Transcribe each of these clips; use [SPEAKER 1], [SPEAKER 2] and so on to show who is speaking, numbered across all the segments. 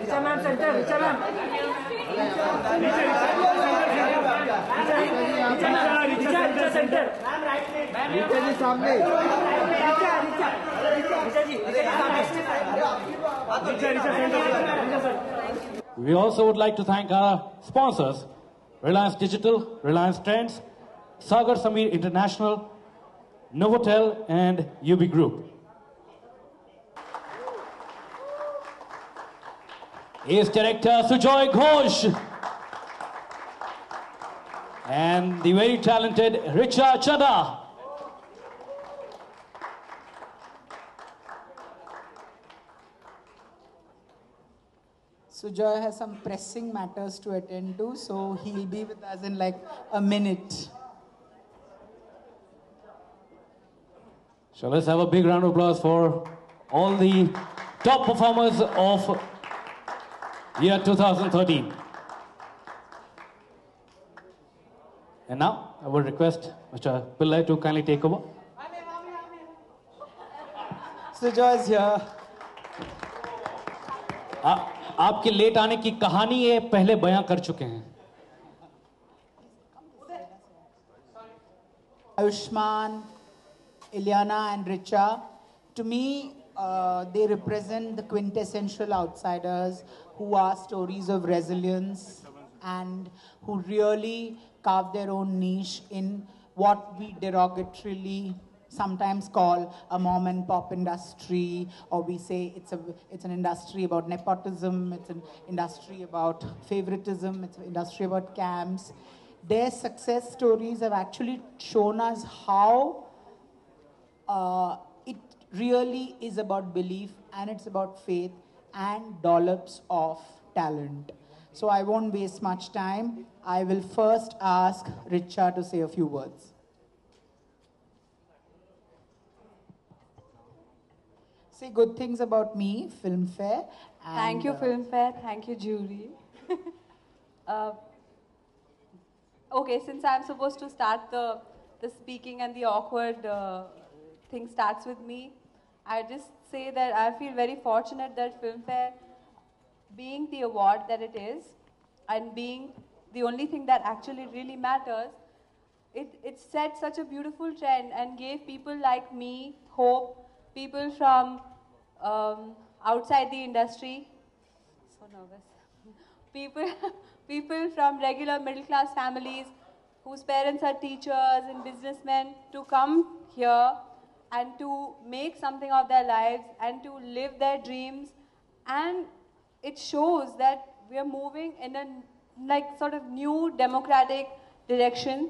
[SPEAKER 1] Richa ma'am, center. Richa ma'am. Richa center. Ma'am, right place. Richa ji सामने.
[SPEAKER 2] We also would like to thank our sponsors, Reliance Digital, Reliance Trends, Sagar Samir International, Novotel, and UB Group. Ace Director Sujoy Ghosh and the very talented Richa Chadda.
[SPEAKER 3] Sujoy has some pressing matters to attend to, so he'll be with us in like a minute.
[SPEAKER 2] So let's have a big round of applause for all the top performers of year 2013. And now I would request Mr. Pillai to kindly take over.
[SPEAKER 3] Sujoy is here.
[SPEAKER 2] आपके late आने की कहानी ये पहले बयां कर चुके हैं.
[SPEAKER 3] Ayushmann, Ileana and Richa, to me, they represent the quintessential outsiders who are stories of resilience and who really carve their own niche in what we derogatorily sometimes call a mom and pop industry, or we say it's an industry about nepotism, it's an industry about favoritism, it's an industry about camps. Their success stories have actually shown us how it really is about belief and it's about faith and dollops of talent. So I won't waste much time. I will first ask Richa to say a few words. Say good things about me, Filmfare.
[SPEAKER 4] Thank you, Filmfare. Thank you, jury. Okay, since I'm supposed to start the speaking and the awkward thing starts with me, I just say that I feel very fortunate that Filmfare, being the award that it is, and being the only thing that actually really matters, it set such a beautiful trend and gave people like me hope, people from outside the industry, so nervous, people from regular middle class families whose parents are teachers and businessmen to come here and to make something of their lives and to live their dreams. And it shows that we are moving in a like sort of new democratic direction.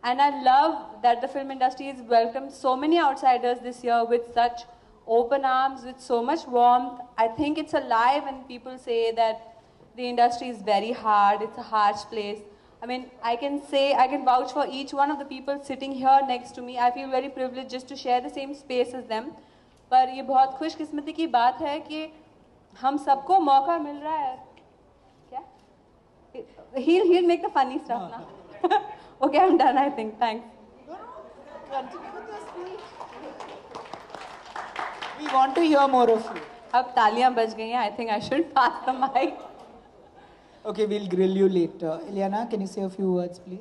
[SPEAKER 4] And I love that the film industry has welcomed so many outsiders this year with such open arms, with so much warmth. I think it's a lie when people say that the industry is very hard, it's a harsh place. I mean, I can vouch for each one of the people sitting here next to me. I feel very privileged just to share the same space as them. पर ये बहुत खुशकिस्मती की बात है कि हम सबको मौका मिल रहा है. क्या? He'll make the funny stuff now. Okay, I'm done, I think. Thanks.
[SPEAKER 3] Continue with your speech. We want to hear more of you.
[SPEAKER 4] अब तालियां बज गई हैं. I think I should pass the mic.
[SPEAKER 3] Okay, we'll grill you later. Ileana, can you say a few words, please?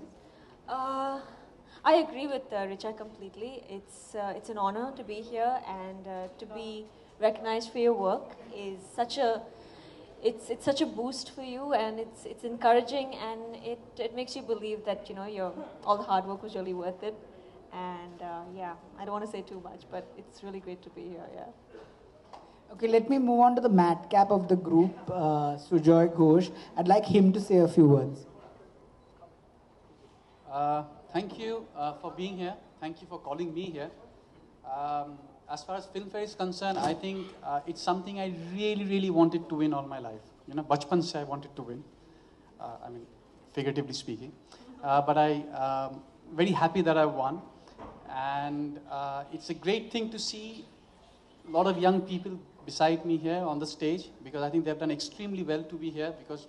[SPEAKER 5] I agree with Richa completely. It's an honor to be here, and to be recognized for your work is such a such a boost for you, and it's encouraging, and it makes you believe that all the hard work was really worth it. And yeah, I don't want to say too much, but it's really great to be here. Yeah.
[SPEAKER 3] Okay, let me move on to the madcap of the group, Sujoy Ghosh. I'd like him to say a few words.
[SPEAKER 6] Thank you for being here. Thank you for calling me here. As far as Filmfare is concerned, I think it's something I really, really wanted to win all my life. Bachpan se I wanted to win. I mean, figuratively speaking. But I'm very happy that I won. And it's a great thing to see a lot of young people beside me here on the stage, because I think they've done extremely well to be here, because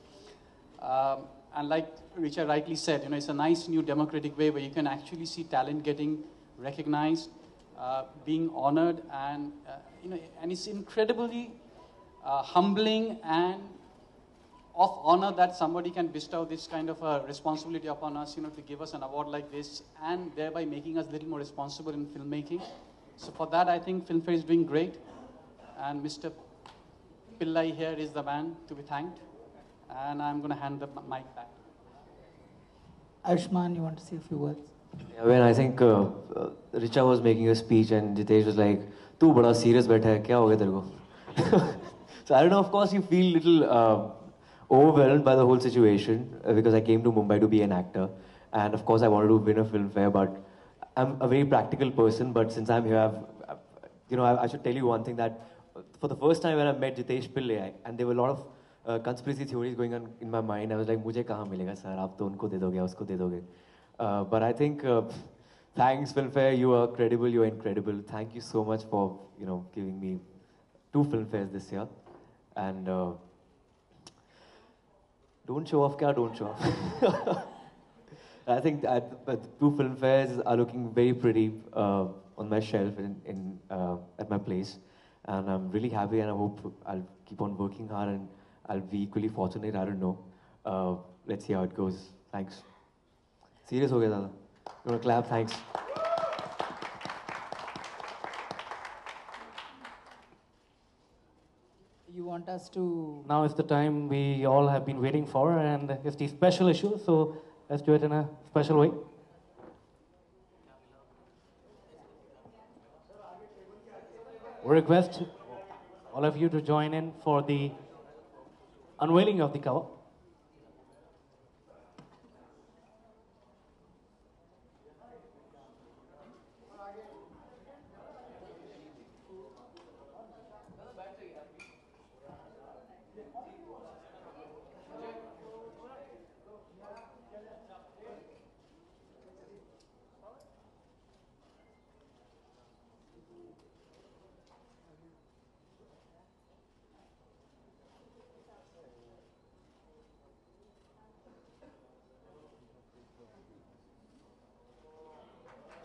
[SPEAKER 6] and like Richa rightly said, it's a nice new democratic way where you can actually see talent getting recognized, being honored, and and it's incredibly humbling and of honor that somebody can bestow this kind of a responsibility upon us, you know, to give us an award like this, and thereby making us a little more responsible in filmmaking. So for that, I think Filmfare is doing great, and Mr. Pillai here is the man to be thanked, and I'm going to hand the mic back.
[SPEAKER 3] Ayushmann, you want to say a few words?
[SPEAKER 7] Yeah, when I think Richa was making a speech and Jitesh was like, "Tu bada serious बैठा है, क्या हो गया तेरे को?" So I don't know. Of course, you feel a little overwhelmed by the whole situation because I came to Mumbai to be an actor, and of course I wanted to win a Filmfare. But I'm a very practical person. But since I'm here, I should tell you one thing, that for the first time when I met Jitesh Pillai, and there were a lot of conspiracy theories going on in my mind, I was like, "मुझे कहाँ मिलेगा sir? आप तो उनको दे दोगे, उसको दे दोगे." But I think thanks Filmfare, you are credible, you are incredible. Thank you so much for giving me 2 Filmfares this year, and don't show off, kya don't show off. I think that 2 Filmfares are looking very pretty on my shelf at my place, and I'm really happy, and I hope I'll keep on working hard and I'll be equally fortunate. I don't know. Let's see how it goes. Thanks. Serious ho gaya dada. You want to clap? Thanks.
[SPEAKER 3] You want us to...
[SPEAKER 2] Now is the time we all have been waiting for, and it's the special issue, so let's do it in a special way. We request all of you to join in for the unveiling of the cover.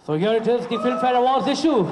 [SPEAKER 2] So here it is, the Filmfare Awards issue.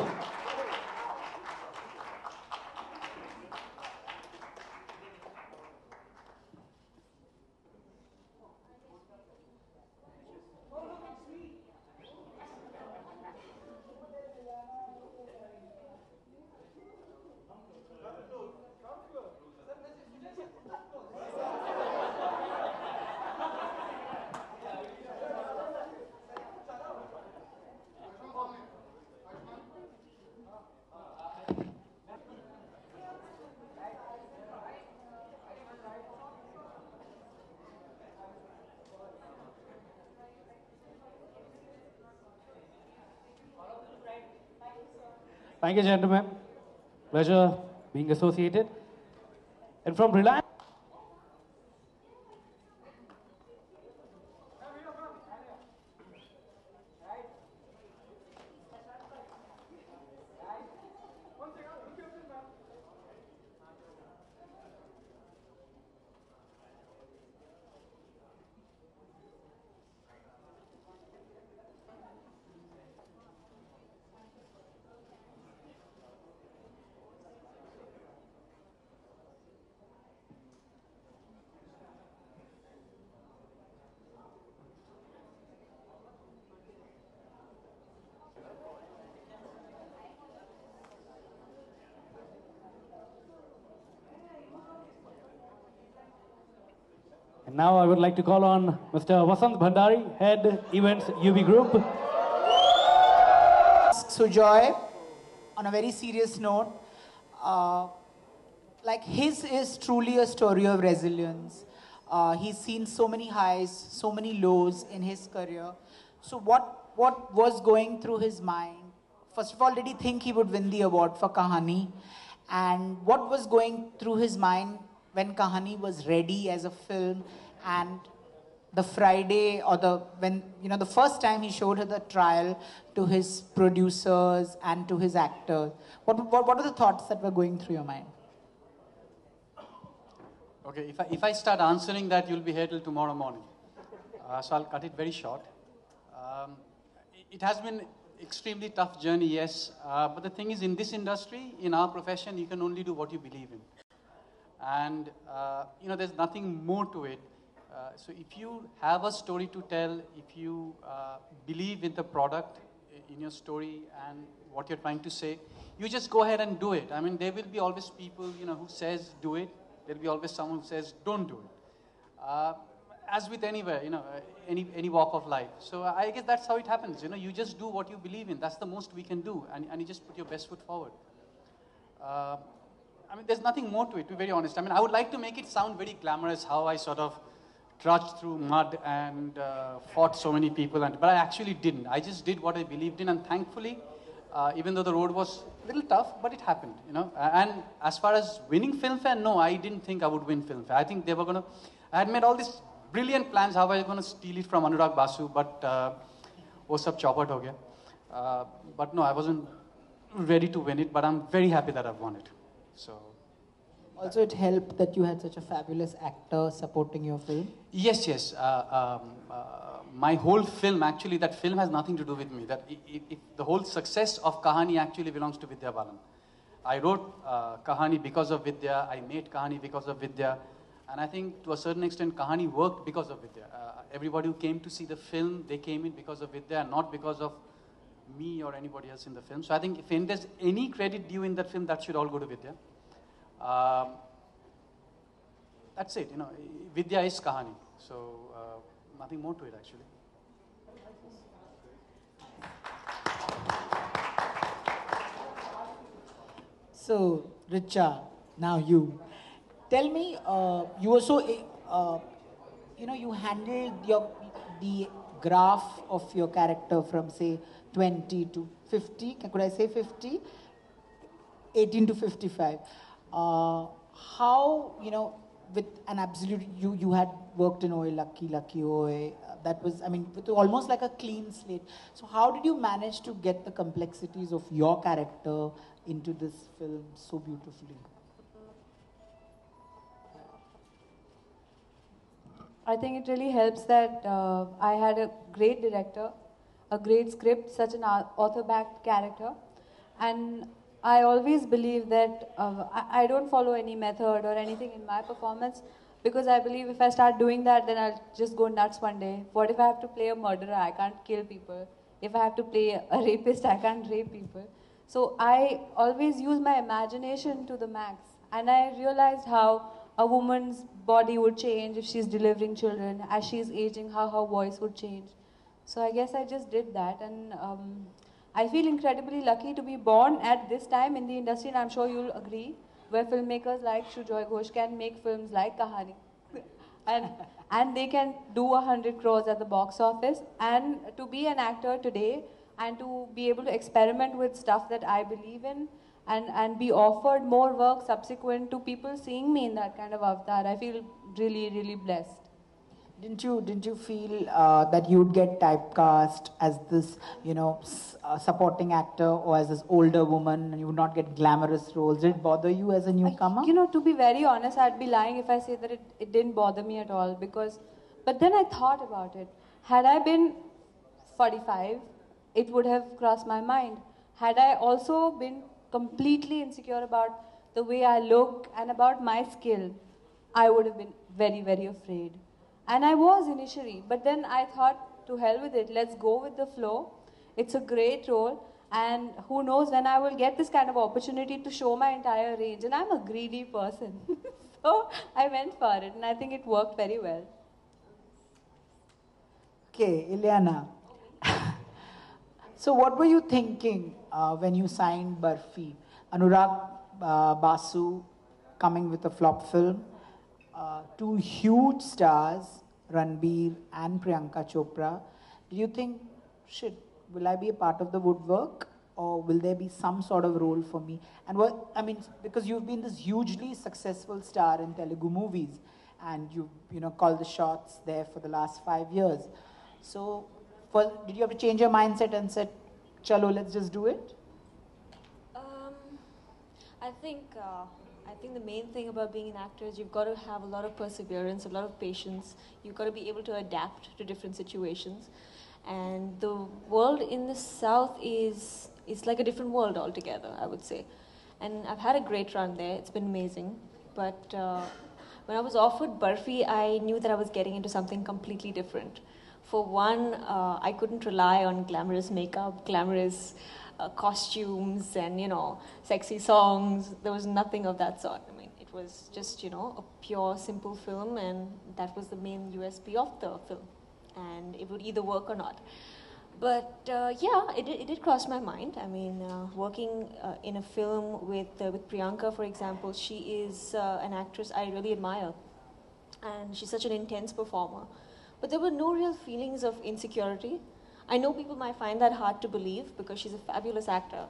[SPEAKER 2] Thank you, gentlemen. Pleasure being associated. And from Reliance. And now I would like to call on Mr. Vasant Bhandari, Head Events UB Group.
[SPEAKER 3] Sujoy, on a very serious note, like his is truly a story of resilience. He's seen so many highs, so many lows in his career. So what was going through his mind? First of all, did he think he would win the award for Kahani? And what was going through his mind when Kahani was ready as a film, and the Friday or the first time he showed her the trial to his producers and to his actors? What were the thoughts that were going through your mind?
[SPEAKER 6] Okay, if I start answering that, you'll be here till tomorrow morning. So I'll cut it very short. It has been extremely tough journey, yes. But the thing is, in this industry, in our profession, you can only do what you believe in. And, there's nothing more to it. So if you have a story to tell, if you believe in the product, in your story and what you're trying to say, you just go ahead and do it. I mean, there will be always people, who says do it. There'll be always someone who says don't do it. As with anywhere, any walk of life. So I guess that's how it happens. You just do what you believe in. That's the most we can do, and you just put your best foot forward. There's nothing more to it, to be very honest. I would like to make it sound very glamorous, how I sort of trudged through mud and fought so many people, but I actually didn't. I just did what I believed in, and thankfully, even though the road was a little tough, but it happened, And as far as winning Filmfare, no, I didn't think I would win Filmfare. I think they were going to, I had made all these brilliant plans how I was going to steal it from Anurag Basu, but wo sab chaupat ho gaya. But no, I wasn't ready to win it, but I'm very happy that I've won it. So.
[SPEAKER 3] Also, it helped that you had such a fabulous actor supporting your film.
[SPEAKER 6] Yes. My whole film, actually, that film has nothing to do with me. That the whole success of Kahani actually belongs to Vidya Balan. I wrote Kahani because of Vidya. I made Kahani because of Vidya. And I think to a certain extent, Kahani worked because of Vidya. Everybody who came to see the film, they came in because of Vidya, and not because of me or anybody else in the film. So I think if there's any credit due in that film, that should all go to Vidya. That's it, Vidya is Kahani. So nothing more to it, actually.
[SPEAKER 3] So, Richa, now you. Tell me, you were so, you handled the graph of your character from, say, 20 to 50. Could I say 50? 18 to 55. How, with an absolute, you had worked in Oye Lucky Oye, that was, with almost like a clean slate. So how did you manage to get the complexities of your character into this film so beautifully?
[SPEAKER 4] I think it really helps that I had a great director, a great script, such an author-backed character, and I always believe that I don't follow any method or anything in my performance, because I believe if I start doing that, then I'll just go nuts one day. What if I have to play a murderer? I can't kill people. If I have to play a rapist, I can't rape people. So I always use my imagination to the max, and I realized how a woman's body would change if she's delivering children. As she's aging, how her voice would change. So I guess I just did that, and I feel incredibly lucky to be born at this time in the industry, and I'm sure you'll agree, where filmmakers like Sujoy Ghosh can make films like Kahani. and they can do 100 crores at the box office. And to be an actor today and to be able to experiment with stuff that I believe in and be offered more work subsequent to people seeing me in that kind of avatar, I feel really, really blessed.
[SPEAKER 3] Didn't you feel that you'd get typecast as this, supporting actor or as this older woman, and you would not get glamorous roles? Did it bother you as a newcomer?
[SPEAKER 4] To be very honest, I'd be lying if I say that it didn't bother me at all, but then I thought about it. Had I been 45, it would have crossed my mind. Had I also been completely insecure about the way I look and about my skill, I would have been very, very afraid. And I was initially, but then I thought, to hell with it, let's go with the flow. It's a great role, and who knows when I will get this kind of opportunity to show my entire range. And I'm a greedy person. So I went for it, and I think it worked very well.
[SPEAKER 3] Okay, Ileana. So what were you thinking when you signed Barfi? Anurag Basu coming with a flop film. Two huge stars, Ranbir and Priyanka Chopra. Do you think, will I be a part of the woodwork, or will there be some sort of role for me? And because you've been this hugely successful star in Telugu movies, and you've called the shots there for the last 5 years. So, did you have to change your mindset and said, "Chalo, let's just do it"?
[SPEAKER 5] I think the main thing about being an actor is you've got to have a lot of perseverance, a lot of patience. You've got to be able to adapt to different situations. And the world in the South is like a different world altogether, I would say. And I've had a great run there. It's been amazing. But when I was offered Barfi, I knew that I was getting into something completely different. For one, I couldn't rely on glamorous makeup, glamorous costumes, and sexy songs. There was nothing of that sort. I mean, it was just a pure, simple film, and that was the main USP of the film. And it would either work or not. But yeah, it did cross my mind. I mean, working in a film with Priyanka, for example, she is an actress I really admire. And she's such an intense performer. But there were no real feelings of insecurity. I know people might find that hard to believe because she's a fabulous actor.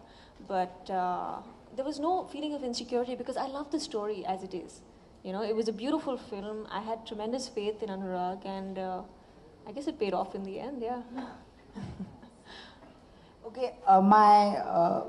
[SPEAKER 5] But there was no feeling of insecurity because I love the story as it is. It was a beautiful film. I had tremendous faith in Anurag, and I guess it paid off in the end, yeah.
[SPEAKER 3] Okay, my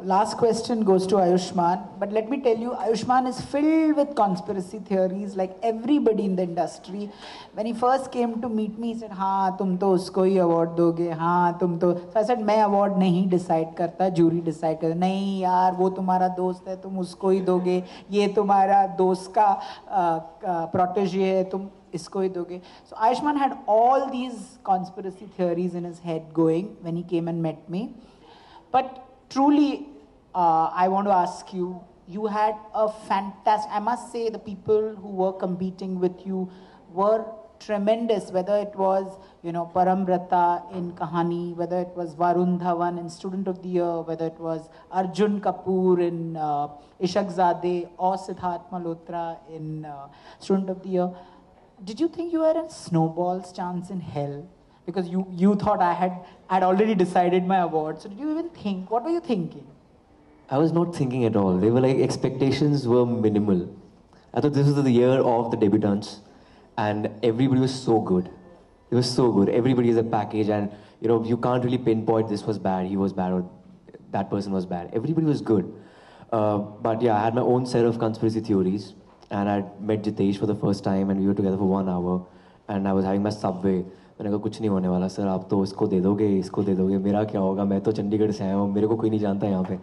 [SPEAKER 3] last question goes to Ayushmann. But let me tell you, Ayushmann is filled with conspiracy theories, like everybody in the industry. When he first came to meet me, he said, "हाँ, तुम तो उसको ही award दोगे, हाँ, तुम तो." So I said, "मैं award नहीं decide करता, jury decide करता." नहीं यार, वो तुम्हारा दोस्त है, तुम उसको ही दोगे. ये तुम्हारा दोस्त का protege है, तुम इसको ही दोगे. So Ayushmann had all these conspiracy theories in his head going when he came and met me. But truly, I want to ask you, you had a fantastic, I must say the people who were competing with you were tremendous, whether it was, Parambrata in Kahani, whether it was Varun Dhawan in Student of the Year, whether it was Arjun Kapoor in Ishaq Zadeh, or Siddharth Malhotra in Student of the Year. Did you think you were a snowball's chance in hell? Because you thought I'd already decided my award. So did you even think? What were you thinking?
[SPEAKER 7] I was not thinking at all. They were like, expectations were minimal. I thought this was the year of the debutants, and everybody was so good. It was so good. Everybody is a package, and you can't really pinpoint this was bad, he was bad, or that person was bad. Everybody was good. But yeah, I had my own set of conspiracy theories, and I met Jitesh for the first time, and we were together for 1 hour, and I was having my subway. मैंने कहा कुछ नहीं होने वाला sir, आप तो इसको दे दोगे, मेरा क्या होगा, मैं तो चंडीगढ़ से आया हूँ, मेरे को कोई नहीं जानता यहाँ पे.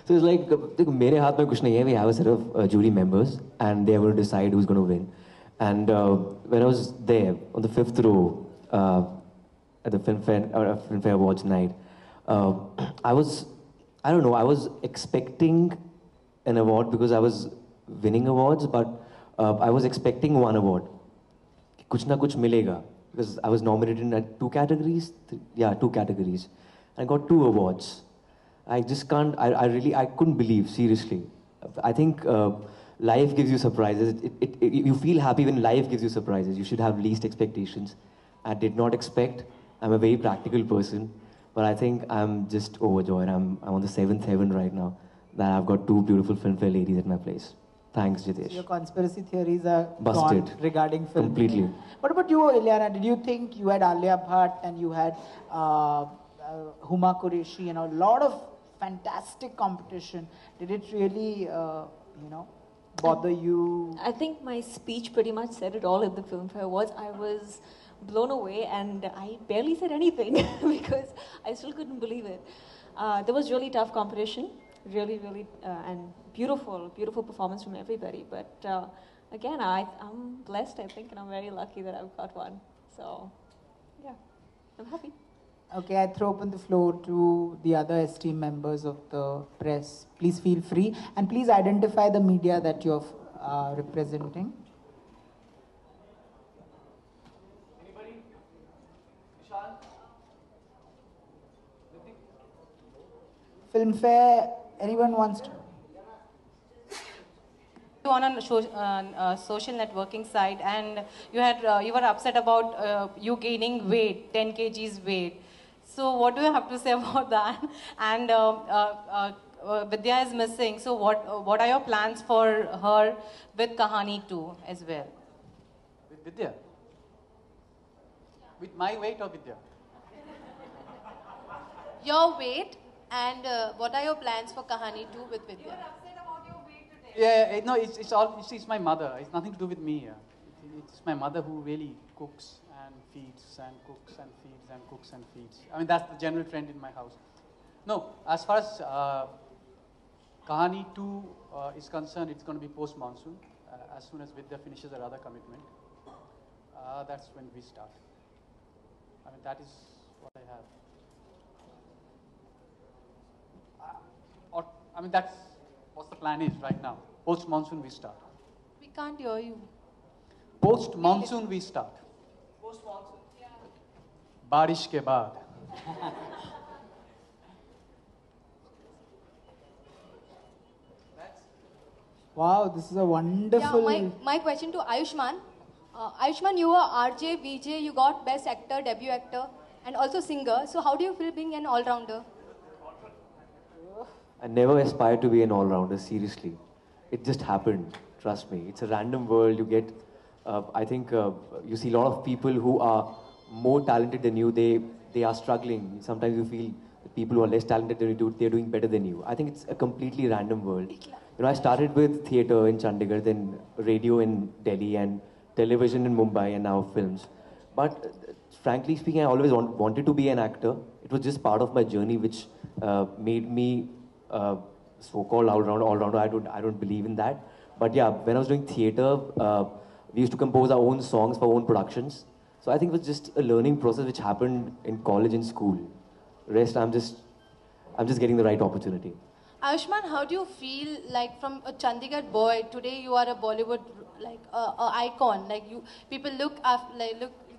[SPEAKER 7] So it's like, देखो मेरे हाथ में कुछ नहीं है. We have a set of jury members, and they will decide who's going to win. And when I was there on the 5th row at the Filmfare Awards night, I was expecting an award because I was winning awards, but I was expecting one award. कुछ ना कुछ मिलेगा. Because I was nominated in 2 categories. 2 categories. I got 2 awards. I just can't, I couldn't believe, seriously. I think life gives you surprises. You feel happy when life gives you surprises. You should have least expectations. I did not expect. I'm a very practical person. But I think I'm just overjoyed. I'm on the 7th heaven right now. That I've got 2 beautiful Filmfare ladies at my place. Thanks, Jitesh.
[SPEAKER 3] So your conspiracy theories are
[SPEAKER 7] busted
[SPEAKER 3] gone regarding film.
[SPEAKER 7] Completely.
[SPEAKER 3] What about you, Ileana? Did you think you had Alia Bhatt and you had Huma Qureshi and a lot of fantastic competition? Did it really, bother you?
[SPEAKER 5] I think my speech pretty much said it all at the Filmfare Awards. I was blown away, and I barely said anything because I still couldn't believe it. There was really tough competition. Really, and beautiful performance from everybody. But again, I'm blessed, I think, and I'm very lucky that I've got one. So, yeah, I'm happy.
[SPEAKER 3] Okay, I throw open the floor to the other esteemed members of the press. Please feel free, and please identify the media that you're representing.
[SPEAKER 1] Anybody? Vishal?
[SPEAKER 3] Filmfare, anyone wants to?
[SPEAKER 8] On a social networking site, and you were upset about you gaining weight, 10 kgs weight. So what do you have to say about that? And Vidya is missing. So what are your plans for her with Kahani 2 as well?
[SPEAKER 6] With Vidya? With my weight or Vidya?
[SPEAKER 9] Your weight, and what are your plans for Kahani 2 with Vidya?
[SPEAKER 6] Yeah, no, it's my mother. It's nothing to do with me. It's my mother who really cooks and feeds and cooks and feeds and cooks and feeds. I mean, that's the general trend in my house. No, as far as Kahani 2 is concerned, it's going to be post-monsoon. as soon as Vidya finishes her other commitment, that's when we start. I mean, that is what I have. I mean, that's what the plan is right now. Post-monsoon, we start.
[SPEAKER 9] We can't hear you.
[SPEAKER 6] Post-monsoon, we start.
[SPEAKER 1] Post-monsoon.
[SPEAKER 6] Barish ke baad.
[SPEAKER 3] Wow, this is a wonderful...
[SPEAKER 9] Yeah, my question to Ayushmann. Ayushmann, you were RJ, VJ, you got Best Actor, Debut Actor, and also Singer. So how do you feel being an all-rounder?
[SPEAKER 7] I never aspired to be an all-rounder, seriously. It just happened, trust me. It's a random world. You get, I think, you see a lot of people who are more talented than you. They are struggling. Sometimes you feel the people who are less talented than you, they're doing better than you. I think it's a completely random world. You know, I started with theatre in Chandigarh, then radio in Delhi, and television in Mumbai, and now films. But frankly speaking, I always wanted to be an actor. It was just part of my journey, which made me so-called all-rounder. I don't believe in that. But yeah, when I was doing theatre, we used to compose our own songs for our own productions. So I think it was just a learning process which happened in college and school. Rest, I'm just getting the right opportunity.
[SPEAKER 9] Ayushmann, how do you feel like from a Chandigarh boy, today you are a Bollywood icon? Like people look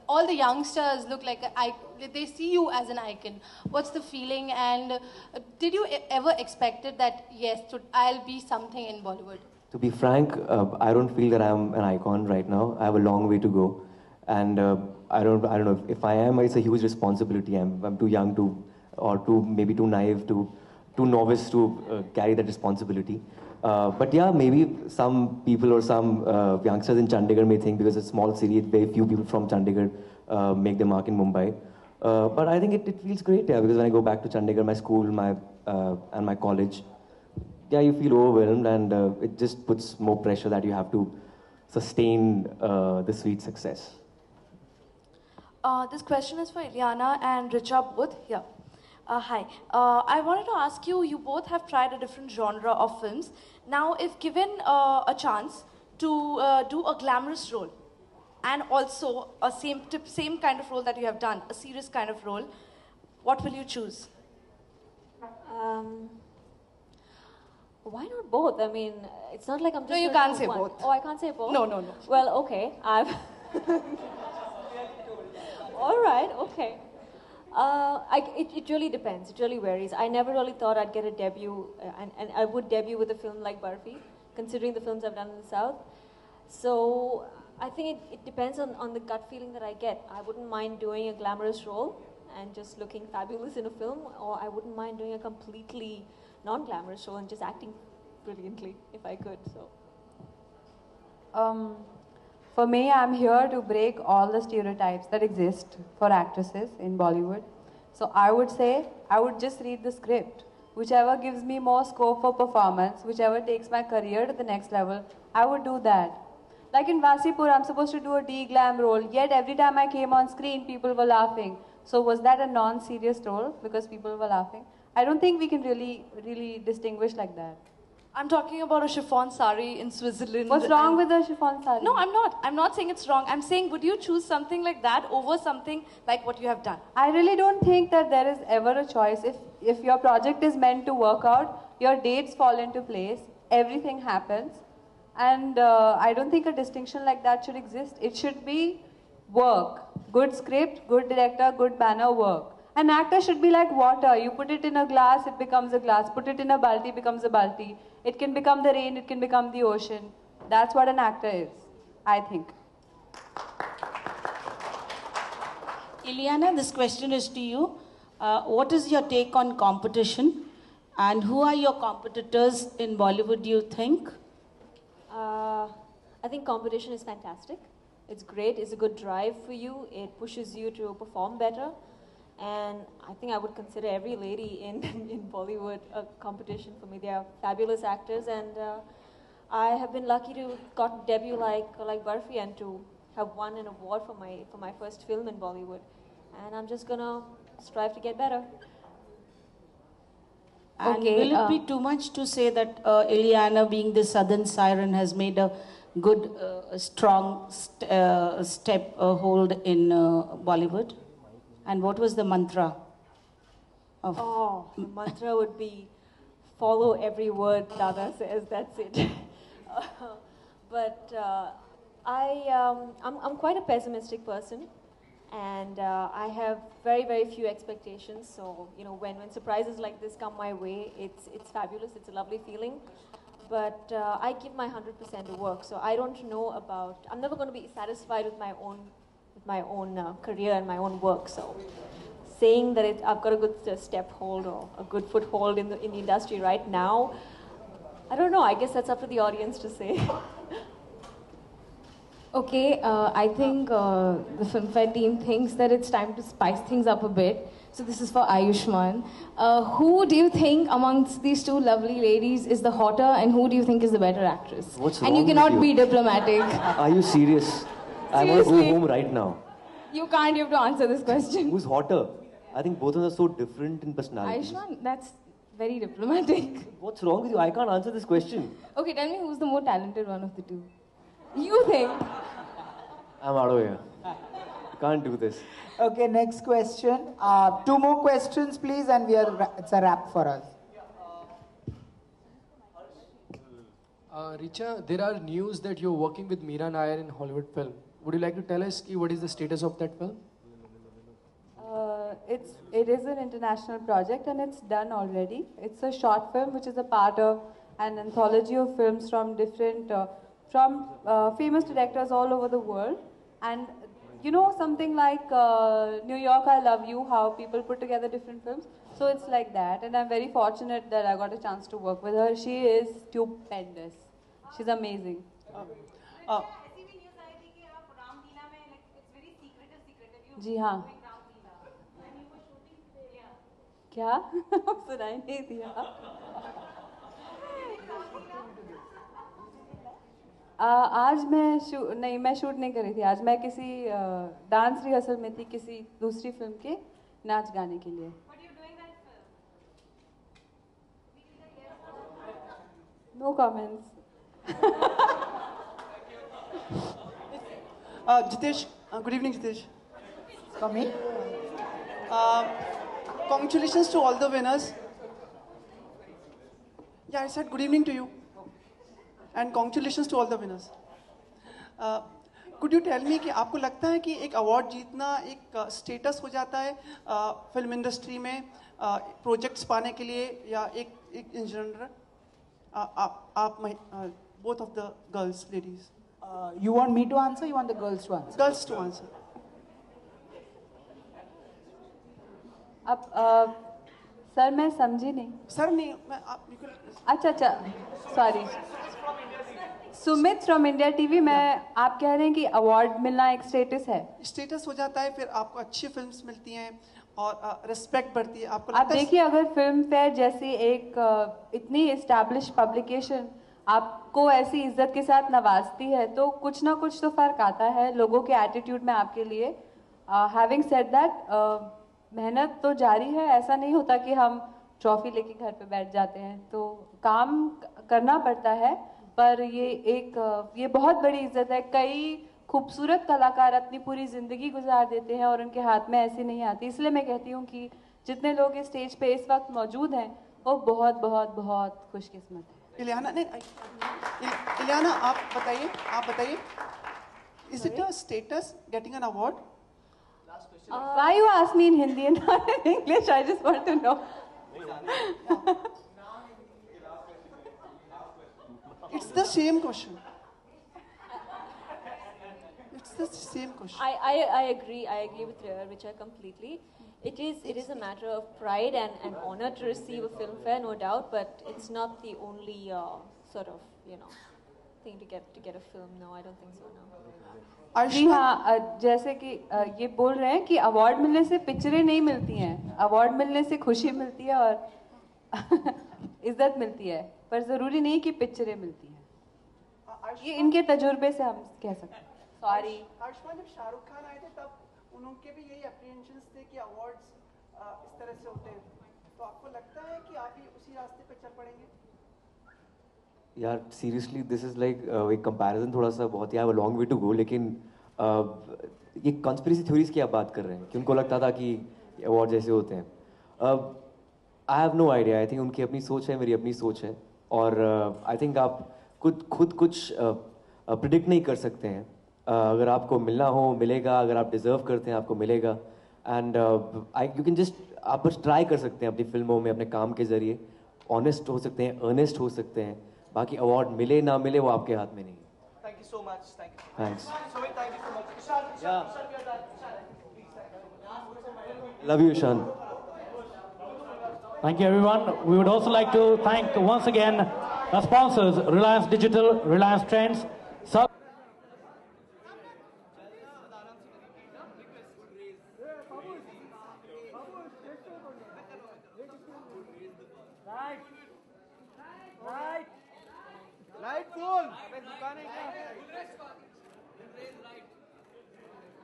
[SPEAKER 9] all the youngsters look like they see you as an icon. What's the feeling? And did you ever expected that yes, I'll be something in Bollywood?
[SPEAKER 7] To be frank, I don't feel that I'm an icon right now. I have a long way to go, and I don't know if I am. It's a huge responsibility. I'm too young to, or maybe too naive to. Too novice to carry that responsibility. But yeah, maybe some people or some youngsters in Chandigarh may think because it's a small city, very few people from Chandigarh make their mark in Mumbai. But I think it feels great, yeah, because when I go back to Chandigarh, my school, and my college, yeah, you feel overwhelmed, and it just puts more pressure that you have to sustain the sweet success.
[SPEAKER 10] This question is for Ileana and Richa both. Yeah. Hi. I wanted to ask you, you both have tried a different genre of films. Now, if given a chance to do a glamorous role and also a same kind of role that you have done, a serious kind of role, what will you choose?
[SPEAKER 5] Why not both? I mean, it's not like I'm just...
[SPEAKER 10] No, you can't say both.
[SPEAKER 5] Oh, I can't say both?
[SPEAKER 10] No.
[SPEAKER 5] Well, okay. All right, okay. It really depends. It really varies. I never really thought I'd get a debut, and I would debut with a film like Barfi, considering the films I've done in the South. So I think it depends on the gut feeling that I get. I wouldn't mind doing a glamorous role and just looking fabulous in a film, or I wouldn't mind doing a completely non-glamorous role and just acting brilliantly if I could. So.
[SPEAKER 4] For me, I'm here to break all the stereotypes that exist for actresses in Bollywood. So I would say, I would just read the script. Whichever gives me more scope for performance, whichever takes my career to the next level, I would do that. Like in Vasipur, I'm supposed to do a D-glam role, yet every time I came on screen, people were laughing. So was that a non-serious role because people were laughing? I don't think we can really distinguish like that.
[SPEAKER 10] I'm talking about a chiffon sari in Switzerland.
[SPEAKER 4] What's wrong with a chiffon sari?
[SPEAKER 10] No, I'm not. I'm not saying it's wrong. I'm saying, would you choose something like that over something like what you have done?
[SPEAKER 4] I really don't think that there is ever a choice. If your project is meant to work out, your dates fall into place, everything happens. And I don't think a distinction like that should exist. It should be work. Good script, good director, good banner, work. An actor should be like water. You put it in a glass, it becomes a glass. Put it in a balti, it becomes a balti. It can become the rain, it can become the ocean. That's what an actor is, I think.
[SPEAKER 1] Ileana, this question is to you. What is your take on competition? And who are your competitors in Bollywood, do you think?
[SPEAKER 5] I think competition is fantastic. It's great. It's a good drive for you. It pushes you to perform better. And I think I would consider every lady in Bollywood a competition for me. They are fabulous actors, and I have been lucky to got debut like Barfi and to have won an award for my first film in Bollywood. And I'm just gonna strive to get better.
[SPEAKER 1] And will it be too much to say that Ileana, being the Southern Siren, has made a good, strong step hold in Bollywood? And what was the mantra of?
[SPEAKER 5] Oh, the mantra would be follow every word Dada says. That's it. But I'm quite a pessimistic person, and I have very few expectations. So when surprises like this come my way, it's fabulous. It's a lovely feeling. But I give my 100% to work. So I don't know about. I'm never going to be satisfied with my own career and my own work. So saying that I've got a good step hold or a good foothold in the industry right now, I don't know. I guess that's up to the audience to say.
[SPEAKER 11] Okay, I think the Filmfare team thinks that it's time to spice things up a bit. So this is for Ayushmann. Who do you think amongst these two lovely ladies is the hotter, and who do you think is the better actress?
[SPEAKER 7] What's
[SPEAKER 11] and
[SPEAKER 7] wrong
[SPEAKER 11] you cannot
[SPEAKER 7] with
[SPEAKER 11] be diplomatic.
[SPEAKER 7] Are you serious? I want to go home right now.
[SPEAKER 11] You can't. You have to answer this question.
[SPEAKER 7] Who's hotter? I think both of them are so different in personality.
[SPEAKER 11] Ayushmann, that's very diplomatic.
[SPEAKER 7] What's wrong with you? I can't answer this question.
[SPEAKER 11] Okay, tell me who's the more talented one of the two. You think?
[SPEAKER 7] I'm out of here. Can't do this.
[SPEAKER 3] Okay, next question. Two more questions, please, and it's a wrap for us.
[SPEAKER 12] Richa, there are news that you're working with Meera Nair in Hollywood film. Would you like to tell us what is the status of that film?
[SPEAKER 4] It is an international project and it's done already. It's a short film which is a part of an anthology of films from different, famous directors all over the world. And something like New York, I Love You, how people put together different films. So it's like that. And I'm very fortunate that I got a chance to work with her. She is stupendous. She's amazing. जी हाँ क्या सुनाई नहीं दिया आज मैं shoot नहीं कर रही थी आज मैं किसी डांस रिहर्सल में थी किसी दूसरी फिल्म के नाच गाने के लिए no comments
[SPEAKER 13] Jitesh, good evening Jitesh.
[SPEAKER 3] Come in.
[SPEAKER 13] Congratulations to all the winners. Yeah, I said good evening to you. And congratulations to all the winners. Could you tell me कि आपको लगता है कि एक अवार्ड जीतना एक status हो जाता है फिल्म इंडस्ट्री में प्रोजेक्ट्स पाने के लिए या एक इन जनरल आप both of the girls, ladies.
[SPEAKER 3] You want me to answer? You want the girls to answer?
[SPEAKER 13] Girls to answer.
[SPEAKER 4] अब सर मैं समझी नहीं
[SPEAKER 13] सर नहीं
[SPEAKER 4] अच्छा sorry Sumit from India TV मैं आप कह रहे हैं कि अवार्ड मिलना एक स्टेटस है
[SPEAKER 13] स्टेटस हो जाता है फिर आपको अच्छी फिल्म्स मिलती हैं और रिस्पेक्ट बढ़ती है आपको
[SPEAKER 4] आप देखिए अगर फिल्म फेयर जैसी एक इतनी एस्टैब्लिश पब्लिकेशन आपको ऐसी इज्जत के साथ नवाजती है तो कुछ ना कुछ तो फर्क आता है लोगों के एटीट्यूड में आपके लिए हैविंग सेड दैट मेहनत तो जारी है ऐसा नहीं होता कि हम ट्रॉफी लेके घर पे बैठ जाते हैं तो काम करना पड़ता है पर ये बहुत बड़ी इज्जत है कई खूबसूरत कलाकार अपनी पूरी जिंदगी गुजार देते हैं और उनके हाथ में ऐसी नहीं आती इसलिए मैं कहती हूँ कि जितने लोग इस स्टेज पे इस वक्त मौजूद हैं वो बहुत बहुत बहुत खुशकिस्मत है
[SPEAKER 13] इलियाना आप बताइए is it a status getting an award
[SPEAKER 4] Why you ask me in Hindi and not in English? I just want to know.
[SPEAKER 13] It's the same question. It's the same question.
[SPEAKER 5] I agree with Richa completely. It is a matter of pride and an honor to receive a Filmfare, no doubt, but it's not the only sort of, thing to get a film. No, I don't think so, no.
[SPEAKER 4] जी हाँ जैसे कि ये बोल रहे हैं कि award मिलने से पिक्चरें नहीं मिलती हैं अवार्ड मिलने से खुशी मिलती है और इज्जत मिलती है पर ज़रूरी नहीं कि पिक्चरें मिलती हैं ये इनके तजुर्बे से हम कह सकते हैं सॉरी
[SPEAKER 13] आयुष्मान जब शाहरुख खान आए थे तब उनके भी यही अप्रीहेंशंस थे कि अवार्ड्स इस तरह से होते हैं तो आपको लगता है कि आप भी उसी रास्ते पर चल पड़ेंगे
[SPEAKER 7] यार सीरियसली दिस इज लाइक एक कंपैरिजन थोड़ा सा बहुत ही I have a long way to go, लेकिन ये कॉन्स्पिरेसी थ्योरीज की आप बात कर रहे हैं कि उनको लगता था कि अवार्ड जैसे होते हैं. I have no idea. I think उनकी अपनी सोच है, मेरी अपनी सोच है, और आई थिंक आप खुद कुछ प्रिडिक्ट नहीं कर सकते हैं. अगर आपको मिलना हो मिलेगा, अगर आप डिजर्व करते हैं आपको मिलेगा. एंड यू कैन जस्ट, आप बस ट्राई कर सकते हैं अपनी फिल्मों में, अपने काम के जरिए ऑनेस्ट हो सकते हैं, अर्नेस्ट हो सकते हैं. बाकी अवार्ड मिले ना मिले वो आपके हाथ में नहीं.
[SPEAKER 14] Thank you so much. Thank you.
[SPEAKER 7] Thanks.
[SPEAKER 14] Sumit, thank you so much. Ishan,
[SPEAKER 7] Yeah.
[SPEAKER 14] Ishan, we are done. Ishan,
[SPEAKER 7] Love you, Ishan.
[SPEAKER 2] Thank you, everyone. We would also like to thank once again our sponsors, Reliance Digital, Reliance Trends.
[SPEAKER 14] Light full.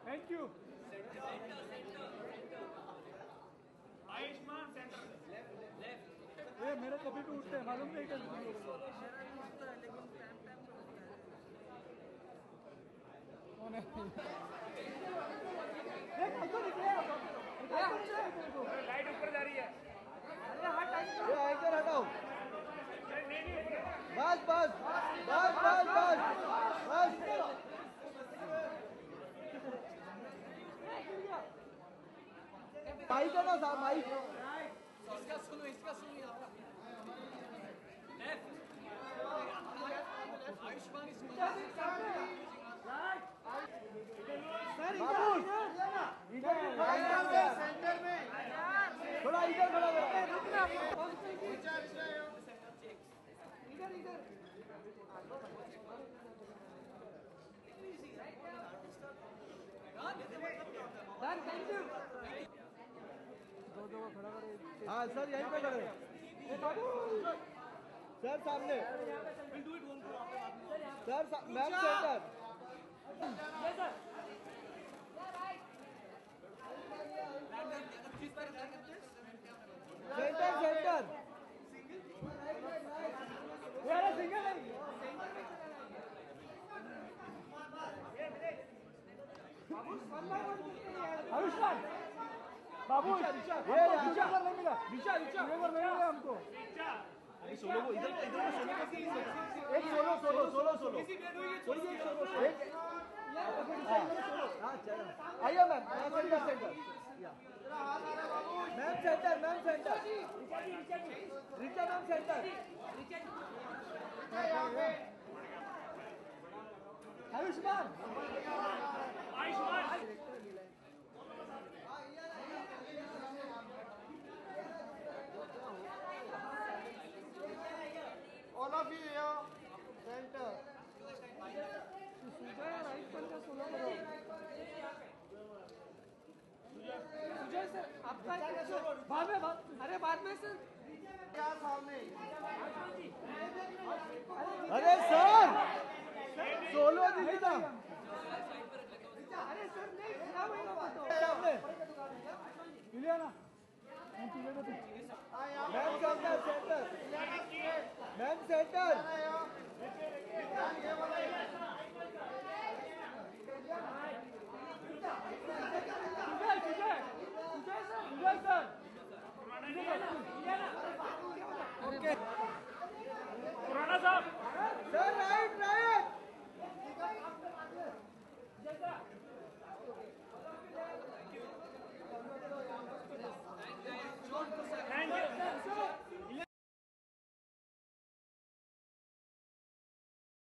[SPEAKER 14] Thank you. Ayushman centre left. ये मेरे कभी भी उठते हैं, मालूम नहीं क्या. Light ऊपर जा रही है. ये एंकर हटाओ. बस बस बस बस बस बस. माइक है ना साहब, माइक. इसका सुनो आयुष्मान सेंटर में थोड़ा इधर खड़ा करते हैं. रुकना इधर इधर. Thank you. हाँ सर, यहीं पे खड़े. सर सामने. Sir ma'am centre. Centre centre. Ayushman बाबू, रिचा नहीं मिला. रिचा हमको. सोलो को इधर सोलो एक सोलो आइए ma'am. Centre ma'am centre. Richa ma'am centre. Ayushman all of you here center. Sujay right पर का सोलो करो. सुजय सर आपका बाद में अरे बाद में सर क्या सामने. अरे सर सोलो दीजिए ना. अरे सर नहीं सामने Ileana. Ma'am centre. Ma'am centre. Sujay sir. Okay.